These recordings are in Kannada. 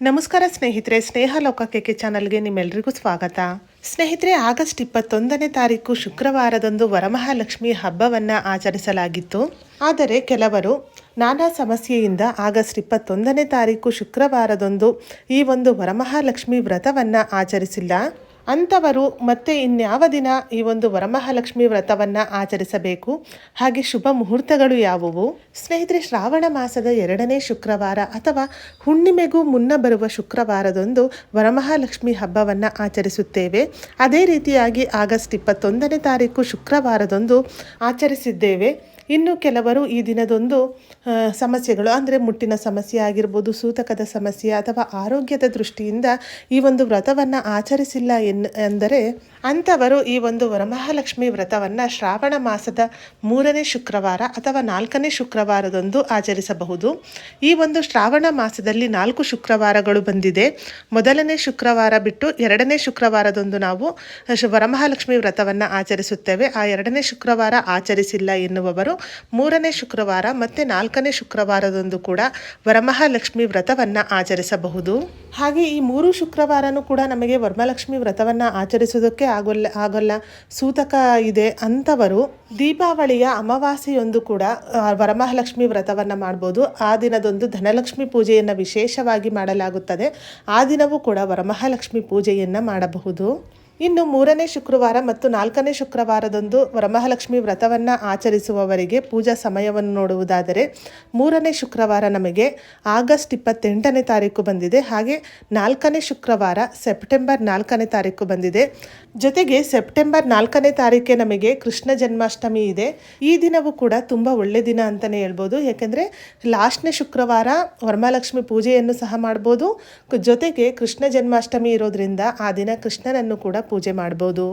ನಮಸ್ಕಾರ ಸ್ನೇಹಿತರೆ, ಸ್ನೇಹ ಲೋಕಕ್ಕೆ ಚಾನಲ್ಗೆ ನಿಮ್ಮೆಲ್ಲರಿಗೂ ಸ್ವಾಗತ. ಸ್ನೇಹಿತರೆ, ಆಗಸ್ಟ್ 21ನೇ ತಾರೀಕು ಶುಕ್ರವಾರದಂದು ವರಮಹಾಲಕ್ಷ್ಮಿ ಹಬ್ಬವನ್ನು ಆಚರಿಸಲಾಗಿತ್ತು. ಆದರೆ ಕೆಲವರು ನಾನಾ ಸಮಸ್ಯೆಯಿಂದ ಆಗಸ್ಟ್ 21ನೇ ತಾರೀಕು ಶುಕ್ರವಾರದಂದು ಈ ಒಂದು ವರಮಹಾಲಕ್ಷ್ಮಿ ವ್ರತವನ್ನು ಆಚರಿಸಿಲ್ಲ. ಅಂಥವರು ಮತ್ತೆ ಇನ್ಯಾವ ದಿನ ಈ ಒಂದು ವರಮಹಾಲಕ್ಷ್ಮಿ ವ್ರತವನ್ನು ಆಚರಿಸಬೇಕು, ಹಾಗೆ ಶುಭ ಮುಹೂರ್ತಗಳು ಯಾವುವು? ಸ್ನೇಹಿತರೆ, ಶ್ರಾವಣ ಮಾಸದ 2ನೇ ಶುಕ್ರವಾರ ಅಥವಾ ಹುಣ್ಣಿಮೆಗೂ ಮುನ್ನ ಬರುವ ಶುಕ್ರವಾರದಂದು ವರಮಹಾಲಕ್ಷ್ಮಿ ಹಬ್ಬವನ್ನು ಆಚರಿಸುತ್ತೇವೆ. ಅದೇ ರೀತಿಯಾಗಿ ಆಗಸ್ಟ್ 21ನೇ ತಾರೀಕು ಶುಕ್ರವಾರದಂದು ಆಚರಿಸಿದ್ದೇವೆ. ಇನ್ನು ಕೆಲವರು ಈ ದಿನದಂದು ಸಮಸ್ಯೆಗಳು ಅಂದರೆ ಮುಟ್ಟಿನ ಸಮಸ್ಯೆ ಆಗಿರ್ಬೋದು, ಸೂತಕದ ಸಮಸ್ಯೆ ಅಥವಾ ಆರೋಗ್ಯದ ದೃಷ್ಟಿಯಿಂದ ಈ ಒಂದು ವ್ರತವನ್ನು ಆಚರಿಸಿಲ್ಲ ಎಂದರೆ ಅಂಥವರು ಈ ಒಂದು ವರಮಹಾಲಕ್ಷ್ಮಿ ವ್ರತವನ್ನು ಶ್ರಾವಣ ಮಾಸದ 3ನೇ ಶುಕ್ರವಾರ ಅಥವಾ 4ನೇ ಶುಕ್ರವಾರದಂದು ಆಚರಿಸಬಹುದು. ಈ ಒಂದು ಶ್ರಾವಣ ಮಾಸದಲ್ಲಿ 4 ಶುಕ್ರವಾರಗಳು ಬಂದಿದೆ. ಮೊದಲನೇ ಶುಕ್ರವಾರ ಬಿಟ್ಟು 2ನೇ ಶುಕ್ರವಾರದಂದು ನಾವು ವರಮಹಾಲಕ್ಷ್ಮಿ ವ್ರತವನ್ನು ಆಚರಿಸುತ್ತೇವೆ. ಆ 2ನೇ ಶುಕ್ರವಾರ ಆಚರಿಸಿಲ್ಲ ಎನ್ನುವವರು 3ನೇ ಶುಕ್ರವಾರ ಮತ್ತು 4ನೇ ಶುಕ್ರವಾರದಂದು ಕೂಡ ವರಮಹಾಲಕ್ಷ್ಮಿ ವ್ರತವನ್ನು ಆಚರಿಸಬಹುದು. ಹಾಗೆ ಈ 3 ಶುಕ್ರವಾರನೂ ಕೂಡ ನಮಗೆ ವರಮಹಾಲಕ್ಷ್ಮಿ ವ್ರತವನ್ನು ಆಚರಿಸೋದಕ್ಕೆ ಆಗೋಲ್ಲ, ಸೂತಕ ಇದೆ ಅಂಥವರು ದೀಪಾವಳಿಯ ಅಮಾವಾಸ್ಯೆಯೊಂದು ಕೂಡ ವರಮಹಾಲಕ್ಷ್ಮಿ ವ್ರತವನ್ನು ಮಾಡ್ಬೋದು. ಆ ದಿನದಂದು ಧನಲಕ್ಷ್ಮಿ ಪೂಜೆಯನ್ನು ವಿಶೇಷವಾಗಿ ಮಾಡಲಾಗುತ್ತದೆ. ಆ ದಿನವೂ ಕೂಡ ವರಮಹಾಲಕ್ಷ್ಮಿ ಪೂಜೆಯನ್ನು ಮಾಡಬಹುದು. ಇನ್ನು 3ನೇ ಶುಕ್ರವಾರ ಮತ್ತು 4ನೇ ಶುಕ್ರವಾರದಂದು ವರಮಹಾಲಕ್ಷ್ಮಿ ವ್ರತವನ್ನು ಆಚರಿಸುವವರಿಗೆ ಪೂಜಾ ಸಮಯವನ್ನು ನೋಡುವುದಾದರೆ 3ನೇ ಶುಕ್ರವಾರ ನಮಗೆ ಆಗಸ್ಟ್ 28ನೇ ತಾರೀಕು ಬಂದಿದೆ. ಹಾಗೆ 4ನೇ ಶುಕ್ರವಾರ ಸೆಪ್ಟೆಂಬರ್ 4ನೇ ತಾರೀಕು ಬಂದಿದೆ. ಜೊತೆಗೆ ಸೆಪ್ಟೆಂಬರ್ 4ನೇ ತಾರೀಕೆ ನಮಗೆ ಕೃಷ್ಣ ಜನ್ಮಾಷ್ಟಮಿ ಇದೆ. ಈ ದಿನವೂ ಕೂಡ ತುಂಬ ಒಳ್ಳೆ ದಿನ ಅಂತಲೇ ಹೇಳ್ಬೋದು. ಯಾಕೆಂದರೆ ಲಾಸ್ಟ್ನೇ ಶುಕ್ರವಾರ ವರಮಹಾಲಕ್ಷ್ಮಿ ಪೂಜೆಯನ್ನು ಸಹ ಮಾಡ್ಬೋದು. ಜೊತೆಗೆ ಕೃಷ್ಣ ಜನ್ಮಾಷ್ಟಮಿ ಇರೋದ್ರಿಂದ ಆ ದಿನ ಕೃಷ್ಣನನ್ನು ಕೂಡ ಪೂಜೆ ಮಾಡ್ಬೋದು.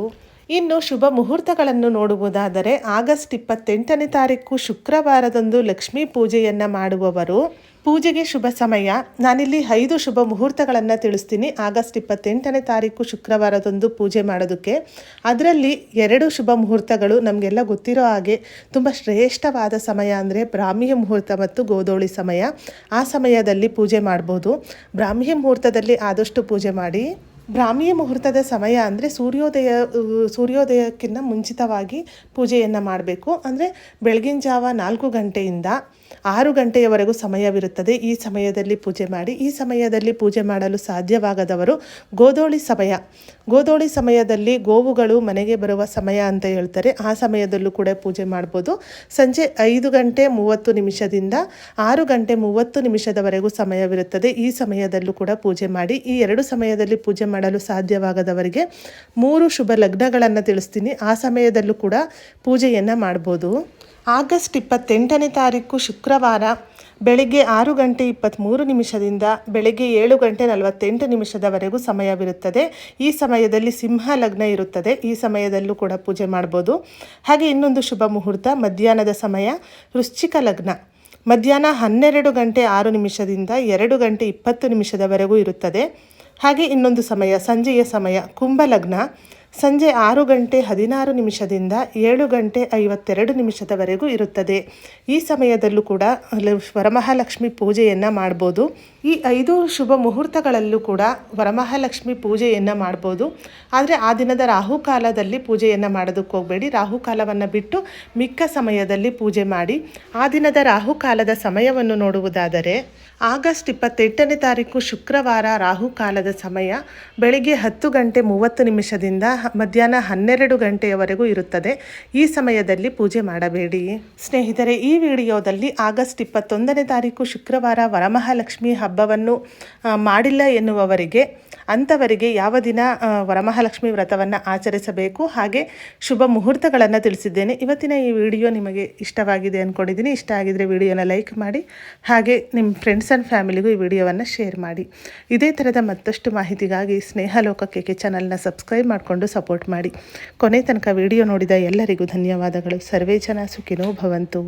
ಇನ್ನು ಶುಭ ಮುಹೂರ್ತಗಳನ್ನು ನೋಡುವುದಾದರೆ ಆಗಸ್ಟ್ 28ನೇ ತಾರೀಕು ಶುಕ್ರವಾರದಂದು ಲಕ್ಷ್ಮೀ ಪೂಜೆಯನ್ನು ಮಾಡುವವರು ಪೂಜೆಗೆ ಶುಭ ಸಮಯ. ನಾನಿಲ್ಲಿ 5 ಶುಭ ಮುಹೂರ್ತಗಳನ್ನು ತಿಳಿಸ್ತೀನಿ ಆಗಸ್ಟ್ 28ನೇ ತಾರೀಕು ಶುಕ್ರವಾರದಂದು ಪೂಜೆ ಮಾಡೋದಕ್ಕೆ. ಅದರಲ್ಲಿ 2 ಶುಭ ಮುಹೂರ್ತಗಳು ನಮಗೆಲ್ಲ ಗೊತ್ತಿರೋ ಹಾಗೆ ತುಂಬ ಶ್ರೇಷ್ಠವಾದ ಸಮಯ ಅಂದರೆ ಬ್ರಾಹ್ಮಿ ಮುಹೂರ್ತ ಮತ್ತು ಗೋಧೂಳಿ ಸಮಯ. ಆ ಸಮಯದಲ್ಲಿ ಪೂಜೆ ಮಾಡ್ಬೋದು. ಬ್ರಾಹ್ಮಿ ಮುಹೂರ್ತದಲ್ಲಿ ಆದಷ್ಟು ಪೂಜೆ ಮಾಡಿ. ಬ್ರಾಹ್ಮಿ ಮುಹೂರ್ತದ ಸಮಯ ಅಂದರೆ ಸೂರ್ಯೋದಯಕ್ಕಿಂತ ಮುಂಚಿತವಾಗಿ ಪೂಜೆಯನ್ನು ಮಾಡಬೇಕು. ಅಂದರೆ ಬೆಳಗಿನ ಜಾವ 4 ಗಂಟೆಯಿಂದ 6 ಗಂಟೆಯವರೆಗೂ ಸಮಯವಿರುತ್ತದೆ. ಈ ಸಮಯದಲ್ಲಿ ಪೂಜೆ ಮಾಡಿ. ಈ ಸಮಯದಲ್ಲಿ ಪೂಜೆ ಮಾಡಲು ಸಾಧ್ಯವಾಗದವರು ಗೋಧೂಳಿ ಸಮಯದಲ್ಲಿ ಗೋವುಗಳು ಮನೆಗೆ ಬರುವ ಸಮಯ ಅಂತ ಹೇಳ್ತಾರೆ. ಆ ಸಮಯದಲ್ಲೂ ಕೂಡ ಪೂಜೆ ಮಾಡ್ಬೋದು. ಸಂಜೆ 5 ಗಂಟೆ 30 ನಿಮಿಷದಿಂದ 6 ಗಂಟೆ 30 ನಿಮಿಷದವರೆಗೂ ಸಮಯವಿರುತ್ತದೆ. ಈ ಸಮಯದಲ್ಲೂ ಕೂಡ ಪೂಜೆ ಮಾಡಿ. ಈ 2 ಸಮಯದಲ್ಲಿ ಪೂಜೆ ಮಾಡಲು ಸಾಧ್ಯವಾಗದವರಿಗೆ 3 ಶುಭ ಲಗ್ನಗಳನ್ನು ತಿಳಿಸ್ತೀನಿ. ಆ ಸಮಯದಲ್ಲೂ ಕೂಡ ಪೂಜೆಯನ್ನು ಮಾಡ್ಬೋದು. ಆಗಸ್ಟ್ 28ನೇ ತಾರೀಕು ಶುಕ್ರವಾರ ಬೆಳಗ್ಗೆ 6 ಗಂಟೆ 23 ನಿಮಿಷದಿಂದ ಬೆಳಗ್ಗೆ 7 ಗಂಟೆ 48 ನಿಮಿಷದವರೆಗೂ ಸಮಯವಿರುತ್ತದೆ. ಈ ಸಮಯದಲ್ಲಿ ಸಿಂಹ ಲಗ್ನ ಇರುತ್ತದೆ. ಈ ಸಮಯದಲ್ಲೂ ಕೂಡ ಪೂಜೆ ಮಾಡ್ಬೋದು. ಹಾಗೆ ಇನ್ನೊಂದು ಶುಭ ಮುಹೂರ್ತ ಮಧ್ಯಾಹ್ನದ ಸಮಯ ವೃಶ್ಚಿಕ ಲಗ್ನ ಮಧ್ಯಾಹ್ನ 12 ಗಂಟೆ 6 ನಿಮಿಷದಿಂದ 2 ಗಂಟೆ 20 ನಿಮಿಷದವರೆಗೂ ಇರುತ್ತದೆ. ಹಾಗೆ ಇನ್ನೊಂದು ಸಮಯ ಸಂಜೆಯ ಸಮಯ ಕುಂಭ ಲಗ್ನ ಸಂಜೆ 6 ಗಂಟೆ 16 ನಿಮಿಷದಿಂದ 7 ಗಂಟೆ 52 ನಿಮಿಷದವರೆಗೂ ಇರುತ್ತದೆ. ಈ ಸಮಯದಲ್ಲೂ ಕೂಡ ವರಮಹಾಲಕ್ಷ್ಮಿ ಪೂಜೆಯನ್ನು ಮಾಡ್ಬೋದು. ಈ 5 ಶುಭ ಮುಹೂರ್ತಗಳಲ್ಲೂ ಕೂಡ ವರಮಹಾಲಕ್ಷ್ಮಿ ಪೂಜೆಯನ್ನು ಮಾಡ್ಬೋದು. ಆದರೆ ಆ ದಿನದ ರಾಹುಕಾಲದಲ್ಲಿ ಪೂಜೆಯನ್ನು ಮಾಡೋದಕ್ಕೆ ಹೋಗಬೇಡಿ. ರಾಹುಕಾಲವನ್ನು ಬಿಟ್ಟು ಮಿಕ್ಕ ಸಮಯದಲ್ಲಿ ಪೂಜೆ ಮಾಡಿ. ಆ ದಿನದ ರಾಹುಕಾಲದ ಸಮಯವನ್ನು ನೋಡುವುದಾದರೆ ಆಗಸ್ಟ್ 28ನೇ ತಾರೀಕು ಶುಕ್ರವಾರ ರಾಹುಕಾಲದ ಸಮಯ ಬೆಳಿಗ್ಗೆ 10 ಗಂಟೆ 30 ನಿಮಿಷದಿಂದ ಮಧ್ಯಾಹ್ನ 12 ಗಂಟೆಯವರೆಗೂ ಇರುತ್ತದೆ. ಈ ಸಮಯದಲ್ಲಿ ಪೂಜೆ ಮಾಡಬೇಡಿ. ಸ್ನೇಹಿತರೆ, ಈ ವಿಡಿಯೋದಲ್ಲಿ ಆಗಸ್ಟ್ 21ನೇ ತಾರೀಕು ಶುಕ್ರವಾರ ವರಮಹಾಲಕ್ಷ್ಮಿ ಹಬ್ಬವನ್ನು ಮಾಡಿಲ್ಲ ಎನ್ನುವವರಿಗೆ ಅಂಥವರಿಗೆ ಯಾವ ದಿನ ವರಮಹಾಲಕ್ಷ್ಮಿ ವ್ರತವನ್ನು ಆಚರಿಸಬೇಕು ಹಾಗೆ ಶುಭ ಮುಹೂರ್ತಗಳನ್ನು ತಿಳಿಸಿದ್ದೇನೆ. ಇವತ್ತಿನ ಈ ವಿಡಿಯೋ ನಿಮಗೆ ಇಷ್ಟವಾಗಿದೆ ಅಂದ್ಕೊಂಡಿದ್ದೀನಿ. ಇಷ್ಟ ಆಗಿದರೆ ವಿಡಿಯೋನ ಲೈಕ್ ಮಾಡಿ. ಹಾಗೆ ನಿಮ್ಮ ಫ್ರೆಂಡ್ಸ್ ಆ್ಯಂಡ್ ಫ್ಯಾಮಿಲಿಗೂ ಈ ವಿಡಿಯೋವನ್ನು ಶೇರ್ ಮಾಡಿ. ಇದೇ ಥರದ ಮತ್ತಷ್ಟು ಮಾಹಿತಿಗಾಗಿ ಸ್ನೇಹ ಲೋಕಕ್ಕೆ ಚಾನಲ್ನ ಸಬ್ಸ್ಕ್ರೈಬ್ ಮಾಡಿಕೊಂಡು ಸಪೋರ್ಟ್ ಮಾಡಿ. ಕೊನೆ ತನಕ ವಿಡಿಯೋ ನೋಡಿದ ಎಲ್ಲರಿಗೂ ಧನ್ಯವಾದಗಳು. ಸರ್ವೇ ಜನ ಸುಖಿನೋ ಭವಂತು.